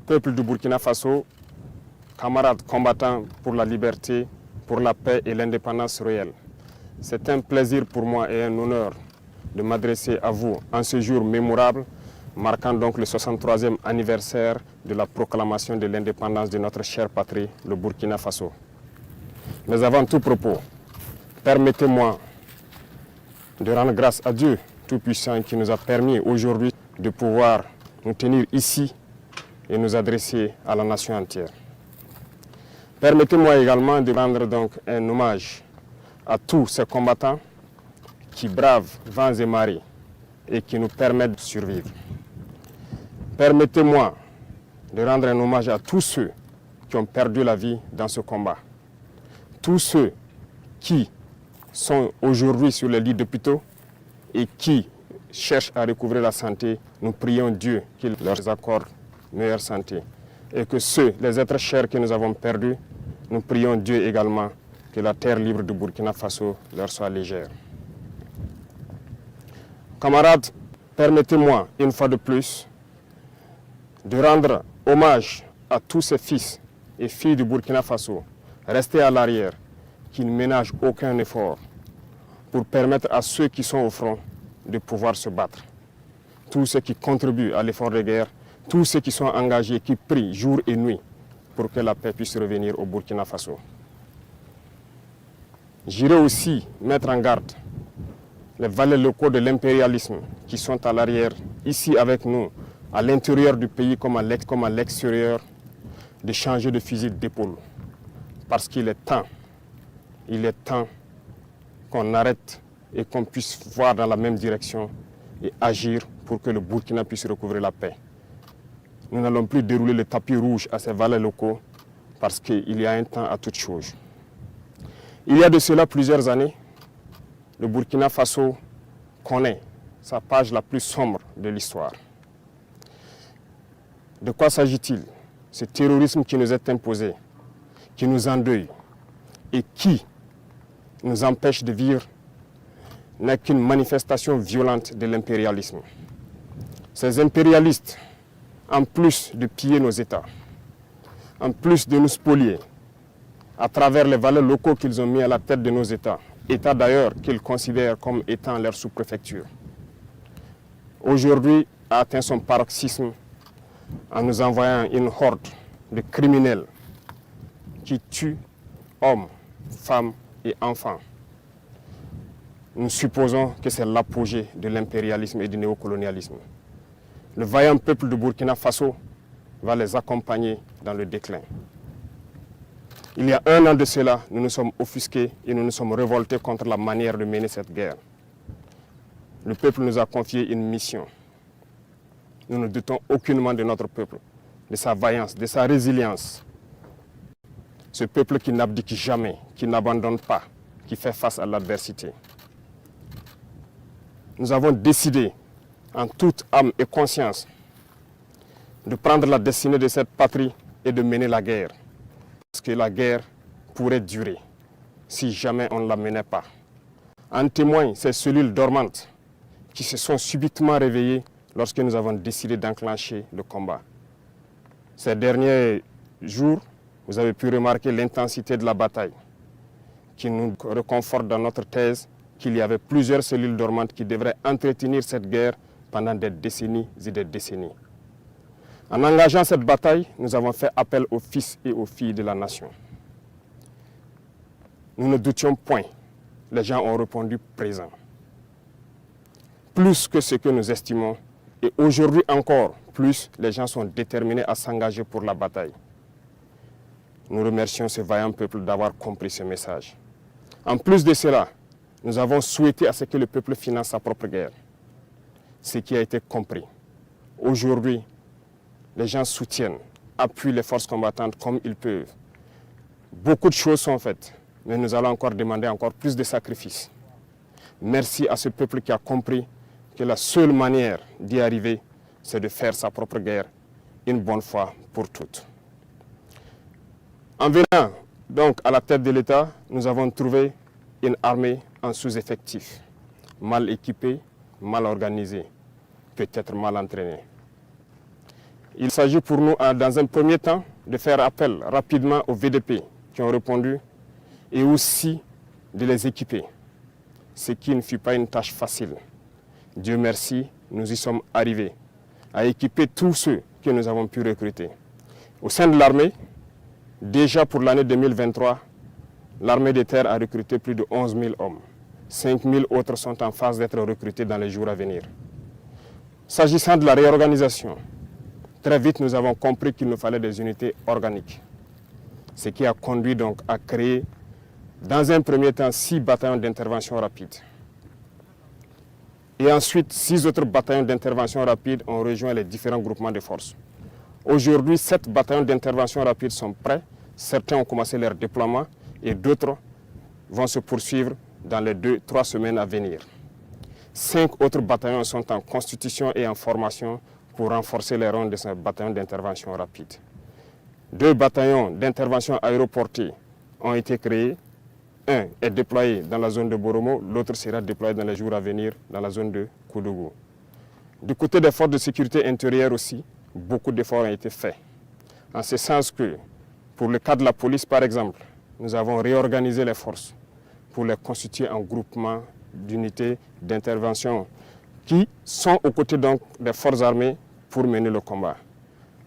Peuple du Burkina Faso, camarades combattants pour la liberté, pour la paix et l'indépendance réelle. C'est un plaisir pour moi et un honneur de m'adresser à vous en ce jour mémorable, marquant donc le 63e anniversaire de la proclamation de l'indépendance de notre chère patrie, le Burkina Faso. Mais avant tout propos, permettez-moi de rendre grâce à Dieu Tout-Puissant qui nous a permis aujourd'hui de pouvoir nous tenir ici et nous adresser à la nation entière. Permettez-moi également de rendre donc un hommage à tous ces combattants qui bravent vents et marées et qui nous permettent de survivre. Permettez-moi de rendre un hommage à tous ceux qui ont perdu la vie dans ce combat. Tous ceux qui sont aujourd'hui sur les lits d'hôpitaux et qui cherchent à recouvrer la santé, nous prions Dieu qu'il leur accorde meilleure santé. Et que ceux, les êtres chers que nous avons perdus, nous prions Dieu également que la terre libre du Burkina Faso leur soit légère. Camarades, permettez-moi une fois de plus de rendre hommage à tous ces fils et filles du Burkina Faso restés à l'arrière, qui ne ménagent aucun effort pour permettre à ceux qui sont au front de pouvoir se battre. Tous ceux qui contribuent à l'effort de guerre, tous ceux qui sont engagés, qui prient jour et nuit pour que la paix puisse revenir au Burkina Faso. J'irai aussi mettre en garde les valets locaux de l'impérialisme qui sont à l'arrière, ici avec nous, à l'intérieur du pays comme à l'extérieur, de changer de fusil d'épaule. Parce qu'il est temps qu'on arrête et qu'on puisse voir dans la même direction et agir pour que le Burkina puisse recouvrer la paix. Nous n'allons plus dérouler le tapis rouge à ces valets locaux parce qu'il y a un temps à toute chose. Il y a de cela plusieurs années, le Burkina Faso connaît sa page la plus sombre de l'histoire. De quoi s'agit-il? Ce terrorisme qui nous est imposé, qui nous endeuille et qui nous empêche de vivre n'est qu'une manifestation violente de l'impérialisme. Ces impérialistes, en plus de piller nos États, en plus de nous spolier, à travers les valeurs locaux qu'ils ont mis à la tête de nos États, États d'ailleurs qu'ils considèrent comme étant leur sous-préfecture, aujourd'hui a atteint son paroxysme en nous envoyant une horde de criminels qui tuent hommes, femmes et enfants. Nous supposons que c'est l'apogée de l'impérialisme et du néocolonialisme. Le vaillant peuple de Burkina Faso va les accompagner dans le déclin. Il y a un an de cela, nous nous sommes offusqués et nous nous sommes révoltés contre la manière de mener cette guerre. Le peuple nous a confié une mission. Nous ne doutons aucunement de notre peuple, de sa vaillance, de sa résilience. Ce peuple qui n'abdique jamais, qui n'abandonne pas, qui fait face à l'adversité. Nous avons décidé, en toute âme et conscience, de prendre la destinée de cette patrie et de mener la guerre. Parce que la guerre pourrait durer si jamais on ne la menait pas. En témoignent ces cellules dormantes qui se sont subitement réveillées lorsque nous avons décidé d'enclencher le combat. Ces derniers jours, vous avez pu remarquer l'intensité de la bataille qui nous reconforte dans notre thèse qu'il y avait plusieurs cellules dormantes qui devraient entretenir cette guerre pendant des décennies et des décennies. En engageant cette bataille, nous avons fait appel aux fils et aux filles de la nation. Nous ne doutions point. Les gens ont répondu présent. Plus que ce que nous estimons, et aujourd'hui encore plus, les gens sont déterminés à s'engager pour la bataille. Nous remercions ce vaillant peuple d'avoir compris ce message. En plus de cela, nous avons souhaité à ce que le peuple finance sa propre guerre. Ce qui a été compris. Aujourd'hui, les gens soutiennent, appuient les forces combattantes comme ils peuvent. Beaucoup de choses sont faites, mais nous allons encore demander encore plus de sacrifices. Merci à ce peuple qui a compris que la seule manière d'y arriver, c'est de faire sa propre guerre une bonne fois pour toutes. En venant donc à la tête de l'État, nous avons trouvé une armée en sous-effectif, mal équipée, mal organisée, peut-être mal entraînée. Il s'agit pour nous, dans un premier temps, de faire appel rapidement aux VDP qui ont répondu et aussi de les équiper, ce qui ne fut pas une tâche facile. Dieu merci, nous y sommes arrivés à équiper tous ceux que nous avons pu recruter. Au sein de l'armée, déjà pour l'année 2023, l'armée de terre a recruté plus de 11 000 hommes. 5 000 autres sont en phase d'être recrutés dans les jours à venir. S'agissant de la réorganisation, très vite nous avons compris qu'il nous fallait des unités organiques. Ce qui a conduit donc à créer dans un premier temps 6 bataillons d'intervention rapide. Et ensuite, 6 autres bataillons d'intervention rapide ont rejoint les différents groupements de forces. Aujourd'hui, 7 bataillons d'intervention rapide sont prêts. Certains ont commencé leur déploiement et d'autres vont se poursuivre dans les 2-3 semaines à venir. 5 autres bataillons sont en constitution et en formation pour renforcer les rangs de ces bataillons d'intervention rapide. 2 bataillons d'intervention aéroportée ont été créés. Un est déployé dans la zone de Boromo, l'autre sera déployé dans les jours à venir dans la zone de Koudougou. Du côté des forces de sécurité intérieure aussi, beaucoup d'efforts ont été faits. En ce sens que, pour le cas de la police par exemple, nous avons réorganisé les forces pour les constituer en groupement d'unités d'intervention qui sont aux côtés donc des forces armées pour mener le combat.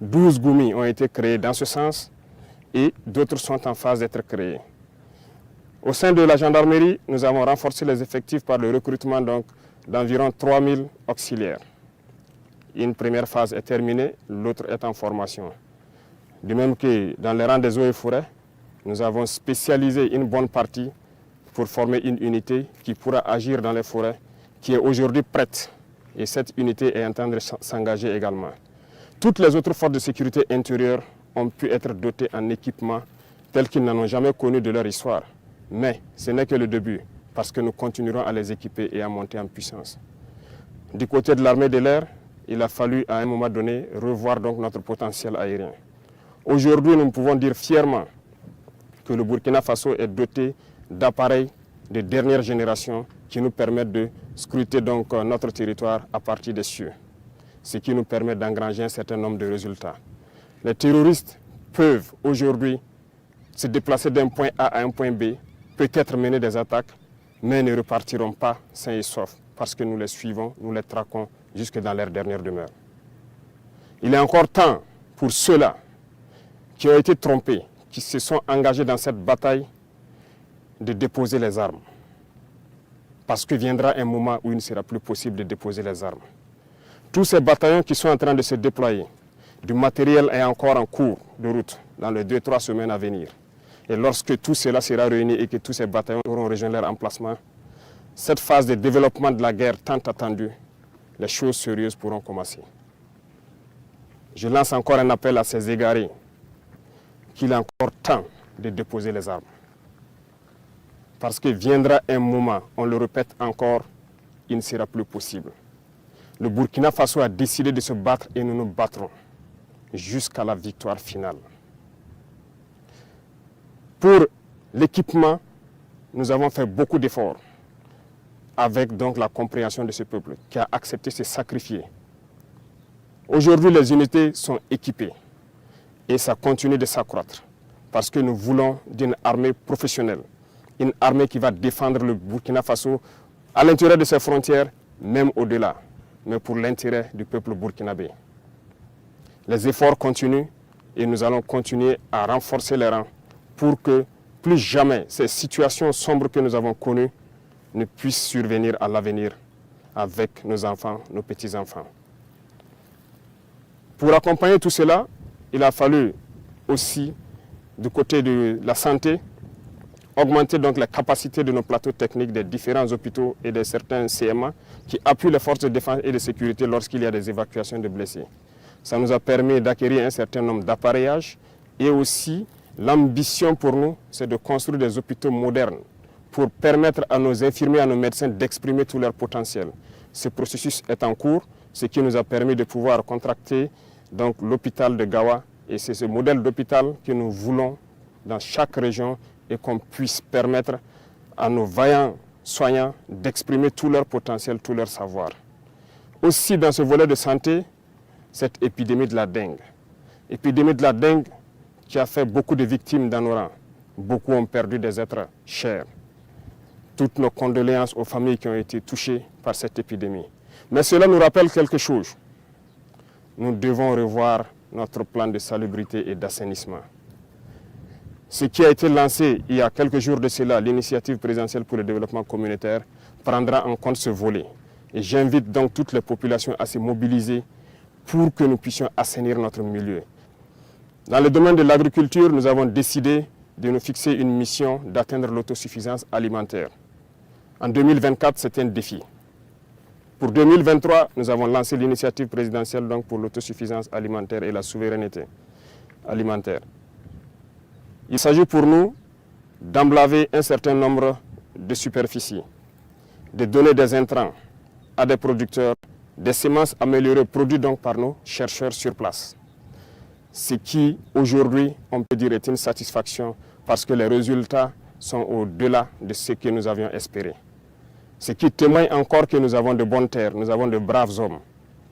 12 GOUMI ont été créés dans ce sens et d'autres sont en phase d'être créés. Au sein de la gendarmerie, nous avons renforcé les effectifs par le recrutement d'environ 3 000 auxiliaires. Une première phase est terminée, l'autre est en formation. De même que dans les rangs des eaux et forêts, nous avons spécialisé une bonne partie pour former une unité qui pourra agir dans les forêts, qui est aujourd'hui prête. Et cette unité est en train de s'engager également. Toutes les autres forces de sécurité intérieure ont pu être dotées en équipement tels qu'ils n'en ont jamais connu de leur histoire. Mais ce n'est que le début, parce que nous continuerons à les équiper et à monter en puissance. Du côté de l'armée de l'air, il a fallu à un moment donné revoir donc notre potentiel aérien. Aujourd'hui, nous pouvons dire fièrement que le Burkina Faso est doté d'appareils de dernière génération qui nous permettent de scruter donc notre territoire à partir des cieux, ce qui nous permet d'engranger un certain nombre de résultats. Les terroristes peuvent aujourd'hui se déplacer d'un point A à un point B, peut-être mener des attaques, mais ne repartiront pas sains et saufs parce que nous les suivons, nous les traquons jusque dans leur dernière demeure. Il est encore temps pour ceux-là qui ont été trompés, qui se sont engagés dans cette bataille, de déposer les armes. Parce que viendra un moment où il ne sera plus possible de déposer les armes. Tous ces bataillons qui sont en train de se déployer, du matériel est encore en cours de route dans les 2-3 semaines à venir. Et lorsque tout cela sera réuni et que tous ces bataillons auront rejoint leur emplacement, cette phase de développement de la guerre tant attendue, les choses sérieuses pourront commencer. Je lance encore un appel à ces égarés qu'il est encore temps de déposer les armes. Parce que viendra un moment, on le répète encore, il ne sera plus possible. Le Burkina Faso a décidé de se battre et nous nous battrons jusqu'à la victoire finale. Pour l'équipement, nous avons fait beaucoup d'efforts avec donc la compréhension de ce peuple qui a accepté de se sacrifier. Aujourd'hui, les unités sont équipées et ça continue de s'accroître parce que nous voulons d'une armée professionnelle, une armée qui va défendre le Burkina Faso à l'intérieur de ses frontières, même au-delà, mais pour l'intérêt du peuple burkinabé. Les efforts continuent et nous allons continuer à renforcer les rangs pour que plus jamais ces situations sombres que nous avons connues ne puissent survenir à l'avenir avec nos enfants, nos petits-enfants. Pour accompagner tout cela, il a fallu aussi, du côté de la santé, augmenter donc la capacité de nos plateaux techniques des différents hôpitaux et de certains CMA qui appuient les forces de défense et de sécurité lorsqu'il y a des évacuations de blessés. Ça nous a permis d'acquérir un certain nombre d'appareillages et aussi l'ambition pour nous, c'est de construire des hôpitaux modernes pour permettre à nos infirmiers, à nos médecins d'exprimer tout leur potentiel. Ce processus est en cours, ce qui nous a permis de pouvoir contracter donc l'hôpital de Gawa et c'est ce modèle d'hôpital que nous voulons dans chaque région et qu'on puisse permettre à nos vaillants soignants d'exprimer tout leur potentiel, tout leur savoir. Aussi dans ce volet de santé, cette épidémie de la dengue. Épidémie de la dengue qui a fait beaucoup de victimes dans nos rangs. Beaucoup ont perdu des êtres chers. Toutes nos condoléances aux familles qui ont été touchées par cette épidémie. Mais cela nous rappelle quelque chose. Nous devons revoir notre plan de salubrité et d'assainissement. Ce qui a été lancé il y a quelques jours de cela, l'initiative présidentielle pour le développement communautaire, prendra en compte ce volet. Et j'invite donc toutes les populations à se mobiliser pour que nous puissions assainir notre milieu. Dans le domaine de l'agriculture, nous avons décidé de nous fixer une mission d'atteindre l'autosuffisance alimentaire. En 2024, c'est un défi. Pour 2023, nous avons lancé l'initiative présidentielle donc, pour l'autosuffisance alimentaire et la souveraineté alimentaire. Il s'agit pour nous d'emblaver un certain nombre de superficies, de donner des intrants à des producteurs, des semences améliorées produites donc par nos chercheurs sur place. Ce qui, aujourd'hui, on peut dire est une satisfaction parce que les résultats sont au-delà de ce que nous avions espéré. Ce qui témoigne encore que nous avons de bonnes terres, nous avons de braves hommes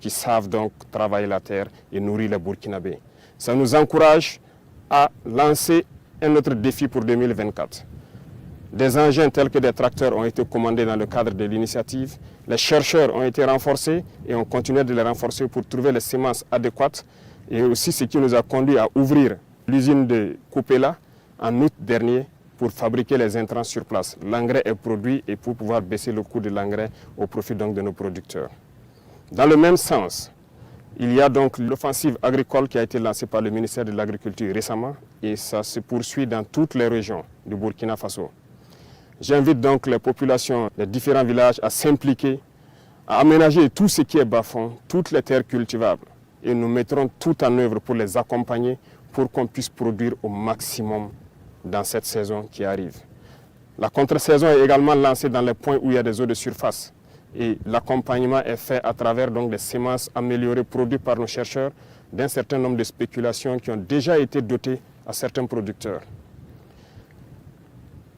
qui savent donc travailler la terre et nourrir les Burkinabés. Ça nous encourage à lancer un autre défi pour 2024. Des engins tels que des tracteurs ont été commandés dans le cadre de l'initiative. Les chercheurs ont été renforcés et on continue de les renforcer pour trouver les semences adéquates. Et aussi ce qui nous a conduit à ouvrir l'usine de Coupéla en août dernier pour fabriquer les intrants sur place. L'engrais est produit et pour pouvoir baisser le coût de l'engrais au profit donc de nos producteurs. Dans le même sens, il y a donc l'offensive agricole qui a été lancée par le ministère de l'Agriculture récemment et ça se poursuit dans toutes les régions du Burkina Faso. J'invite donc les populations des différents villages à s'impliquer, à aménager tout ce qui est bas-fond, toutes les terres cultivables. Et nous mettrons tout en œuvre pour les accompagner pour qu'on puisse produire au maximum dans cette saison qui arrive. La contre-saison est également lancée dans les points où il y a des eaux de surface. Et l'accompagnement est fait à travers donc, des semences améliorées produites par nos chercheurs d'un certain nombre de spéculations qui ont déjà été dotées à certains producteurs.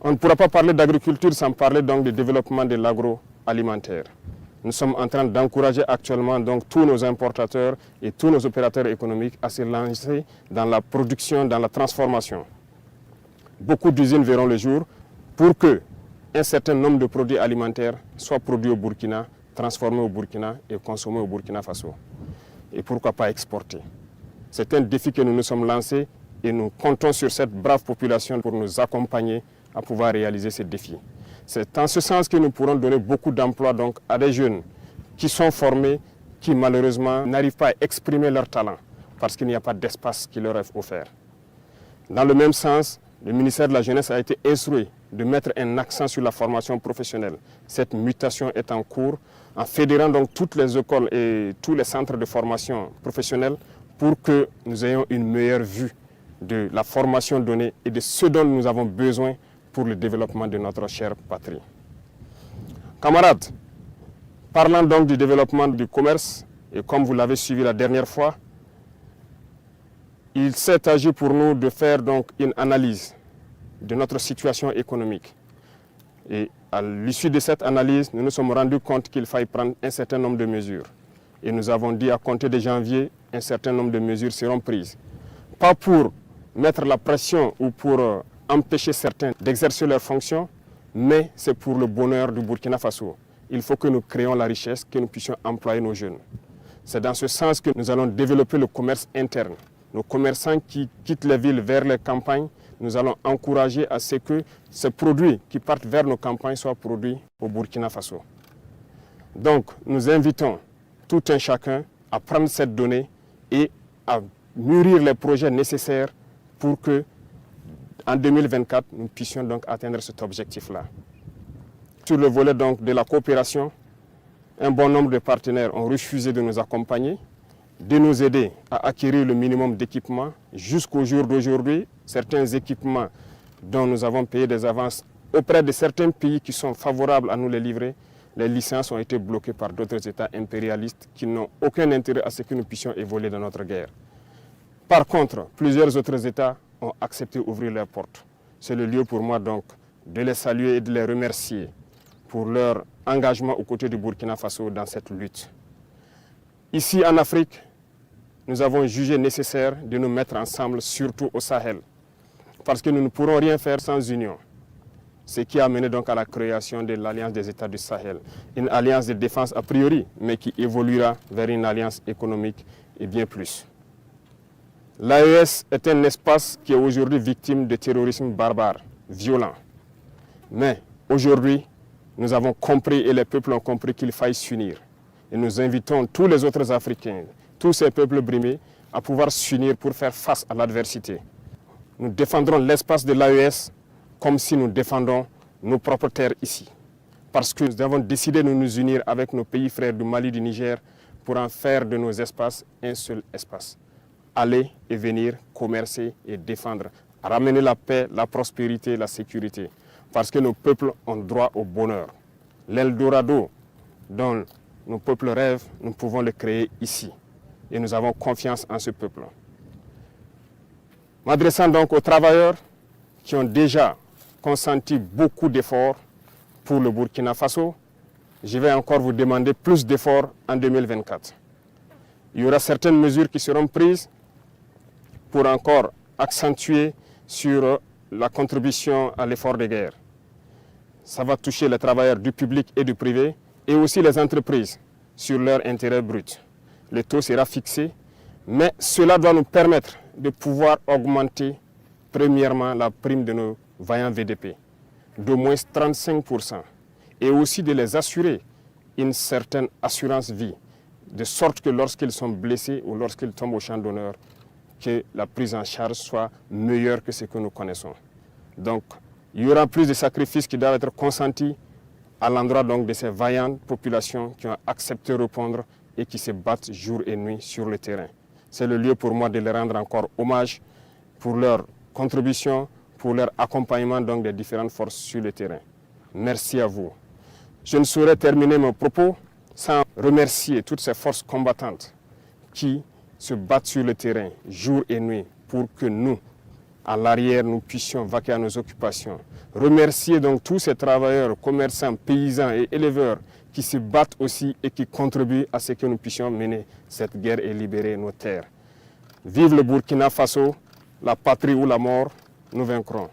On ne pourra pas parler d'agriculture sans parler donc du développement de l'agroalimentaire. Nous sommes en train d'encourager actuellement donc, tous nos importateurs et tous nos opérateurs économiques à se lancer dans la production, dans la transformation. Beaucoup d'usines verront le jour pour que un certain nombre de produits alimentaires soient produits au Burkina, transformés au Burkina et consommés au Burkina Faso. Et pourquoi pas exporter. C'est un défi que nous nous sommes lancés et nous comptons sur cette brave population pour nous accompagner à pouvoir réaliser ce défi. C'est en ce sens que nous pourrons donner beaucoup d'emplois donc, à des jeunes qui sont formés, qui malheureusement n'arrivent pas à exprimer leur talent parce qu'il n'y a pas d'espace qui leur est offert. Dans le même sens, le ministère de la Jeunesse a été instruit de mettre un accent sur la formation professionnelle. Cette mutation est en cours en fédérant donc toutes les écoles et tous les centres de formation professionnelle pour que nous ayons une meilleure vue de la formation donnée et de ce dont nous avons besoin pour le développement de notre chère patrie. Camarades, parlant donc du développement du commerce, et comme vous l'avez suivi la dernière fois, il s'est agi pour nous de faire donc une analyse de notre situation économique. Et à l'issue de cette analyse, nous nous sommes rendus compte qu'il fallait prendre un certain nombre de mesures. Et nous avons dit à compter de janvier, un certain nombre de mesures seront prises. Pas pour mettre la pression ou pour empêcher certains d'exercer leurs fonctions, mais c'est pour le bonheur du Burkina Faso. Il faut que nous créions la richesse, que nous puissions employer nos jeunes. C'est dans ce sens que nous allons développer le commerce interne. Nos commerçants qui quittent les villes vers les campagnes, nous allons encourager à ce que ces produits qui partent vers nos campagnes soient produits au Burkina Faso. Donc, nous invitons tout un chacun à prendre cette donnée et à mûrir les projets nécessaires pour que, en 2024, nous puissions donc atteindre cet objectif-là. Sur le volet donc de la coopération, un bon nombre de partenaires ont refusé de nous accompagner, de nous aider à acquérir le minimum d'équipements. Jusqu'au jour d'aujourd'hui, certains équipements dont nous avons payé des avances auprès de certains pays qui sont favorables à nous les livrer, les licences ont été bloquées par d'autres États impérialistes qui n'ont aucun intérêt à ce que nous puissions évoluer dans notre guerre. Par contre, plusieurs autres États ont accepté d'ouvrir leurs portes. C'est le lieu pour moi donc de les saluer et de les remercier pour leur engagement aux côtés du Burkina Faso dans cette lutte. Ici en Afrique, nous avons jugé nécessaire de nous mettre ensemble, surtout au Sahel, parce que nous ne pourrons rien faire sans union. Ce qui a mené donc à la création de l'Alliance des États du Sahel, une alliance de défense a priori, mais qui évoluera vers une alliance économique et bien plus. L'AES est un espace qui est aujourd'hui victime de terrorisme barbare, violent. Mais aujourd'hui, nous avons compris et les peuples ont compris qu'il faille s'unir. Et nous invitons tous les autres Africains, tous ces peuples brimés, à pouvoir s'unir pour faire face à l'adversité. Nous défendrons l'espace de l'AES comme si nous défendons nos propres terres ici. Parce que nous avons décidé de nous unir avec nos pays frères du Mali, du Niger, pour en faire de nos espaces un seul espace. Aller et venir, commercer et défendre, ramener la paix, la prospérité, la sécurité. Parce que nos peuples ont droit au bonheur. L'Eldorado dont nos peuples rêvent, nous pouvons le créer ici. Et nous avons confiance en ce peuple. M'adressant donc aux travailleurs qui ont déjà consenti beaucoup d'efforts pour le Burkina Faso, je vais encore vous demander plus d'efforts en 2024. Il y aura certaines mesures qui seront prises pour encore accentuer sur la contribution à l'effort de guerre. Ça va toucher les travailleurs du public et du privé et aussi les entreprises sur leur intérêt brut. Le taux sera fixé, mais cela doit nous permettre de pouvoir augmenter premièrement la prime de nos vaillants VDP d'au moins 35% et aussi de les assurer une certaine assurance vie, de sorte que lorsqu'ils sont blessés ou lorsqu'ils tombent au champ d'honneur, que la prise en charge soit meilleure que ce que nous connaissons. Donc, il y aura plus de sacrifices qui doivent être consentis à l'endroit donc de ces vaillantes populations qui ont accepté de répondre et qui se battent jour et nuit sur le terrain. C'est le lieu pour moi de leur rendre encore hommage pour leur contribution, pour leur accompagnement donc des différentes forces sur le terrain. Merci à vous. Je ne saurais terminer mon propos sans remercier toutes ces forces combattantes qui se battent sur le terrain jour et nuit pour que nous, à l'arrière, nous puissions vaquer à nos occupations. Remercier donc tous ces travailleurs, commerçants, paysans et éleveurs qui se battent aussi et qui contribuent à ce que nous puissions mener cette guerre et libérer nos terres. Vive le Burkina Faso, la patrie ou la mort, nous vaincrons.